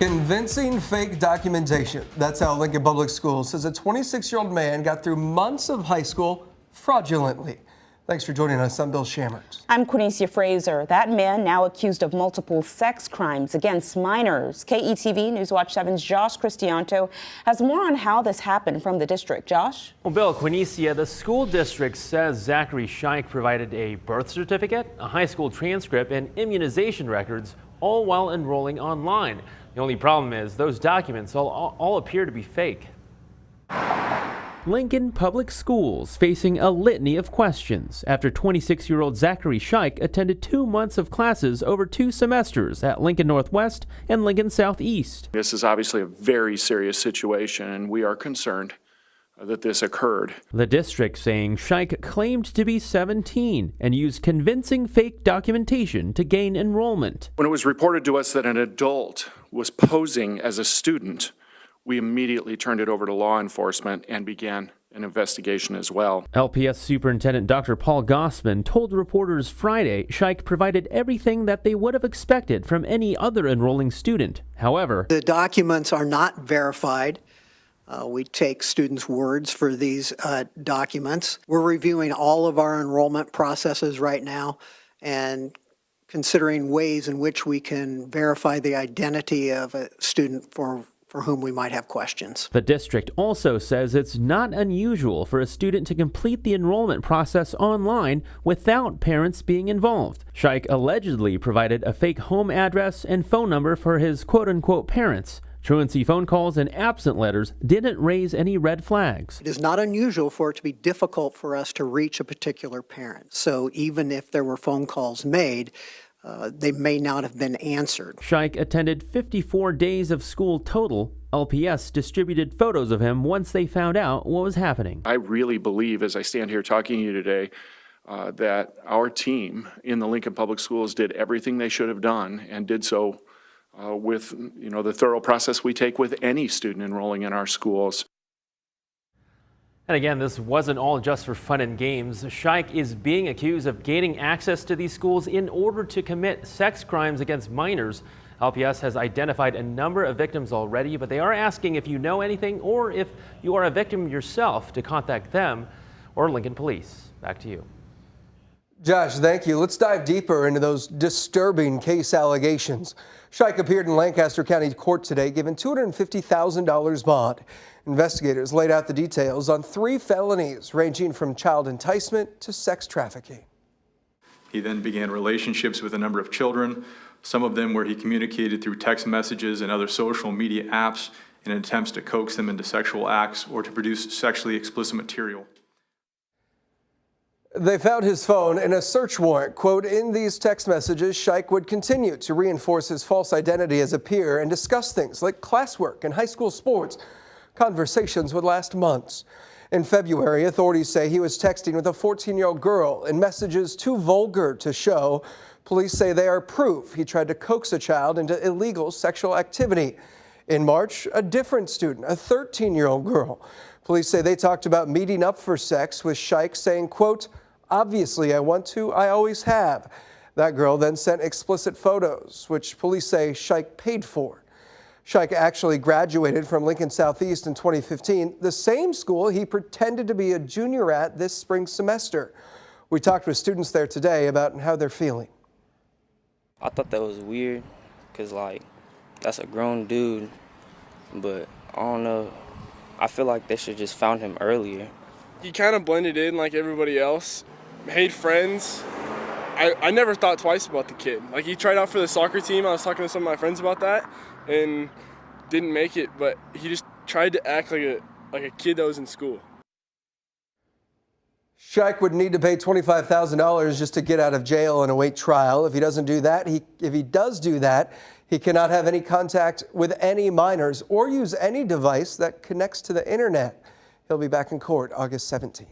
Convincing fake documentation. That's how Lincoln Public Schools says a 26-year-old man got through months of high school fraudulently. Thanks for joining us. I'm Bill Shammert. I'm Quinicia Fraser. That man now accused of multiple sex crimes against minors. KETV Newswatch 7's Josh Cristianto has more on how this happened from the district. Josh? Well, Bill, Quinicia, the school district says Zachary Scheich provided a birth certificate, a high school transcript, and immunization records, all while enrolling online. The only problem is those documents all appear to be fake. Lincoln Public Schools facing a litany of questions after 26-year-old Zachary Scheich attended 2 months of classes over 2 semesters at Lincoln Northwest and Lincoln Southeast. This is obviously a very serious situation, and we are concerned that this occurred. The district saying Scheich claimed to be 17 and used convincing fake documentation to gain enrollment. When it was reported to us that an adult was posing as a student, we immediately turned it over to law enforcement and began an investigation as well. LPS Superintendent Dr. Paul Gossman told reporters Friday Scheich provided everything that they would have expected from any other enrolling student. However, the documents are not verified. We take students' words for these documents. We're reviewing all of our enrollment processes right now and considering ways in which we can verify the identity of a student for whom we might have questions. The district also says it's not unusual for a student to complete the enrollment process online without parents being involved. Scheich allegedly provided a fake home address and phone number for his quote-unquote parents. Truancy phone calls and absent letters didn't raise any red flags. It is not unusual for it to be difficult for us to reach a particular parent. So even if there were phone calls made, they may not have been answered. Scheich attended 54 days of school total. LPS distributed photos of him once they found out what was happening. I really believe, as I stand here talking to you today, that our team in the Lincoln Public Schools did everything they should have done and did so with the thorough process we take with any student enrolling in our schools. And again, this wasn't all just for fun and games. Scheich is being accused of gaining access to these schools in order to commit sex crimes against minors. LPS has identified a number of victims already, but they are asking if you know anything or if you are a victim yourself to contact them or Lincoln Police. Back to you. Josh, thank you. Let's dive deeper into those disturbing case allegations. Scheich appeared in Lancaster County Court today, given $250,000 bond. Investigators laid out the details on 3 felonies ranging from child enticement to sex trafficking. He then began relationships with a number of children, some of them where he communicated through text messages and other social media apps in attempts to coax them into sexual acts or to produce sexually explicit material. They found his phone in a search warrant. Quote, in these text messages, Scheich would continue to reinforce his false identity as a peer and discuss things like classwork and high school sports. Conversations would last months. In February, authorities say he was texting with a 14-year-old girl in messages too vulgar to show. Police say they are proof he tried to coax a child into illegal sexual activity. In March, a different student, a 13-year-old girl. Police say they talked about meeting up for sex, with Scheich saying, quote, obviously I want to, I always have. That girl then sent explicit photos, which police say Scheich paid for. Scheich actually graduated from Lincoln Southeast in 2015, the same school he pretended to be a junior at this spring semester. We talked with students there today about how they're feeling. I thought that was weird because, that's a grown dude, but I don't know. I feel like they should just found him earlier. He kind of blended in like everybody else, made friends. I never thought twice about the kid. He tried out for the soccer team. I was talking to some of my friends about that and didn't make it, but he just tried to act like a kid that was in school. Scheich would need to pay $25,000 just to get out of jail and await trial. If he does do that, he cannot have any contact with any minors or use any device that connects to the internet. He'll be back in court August 17th.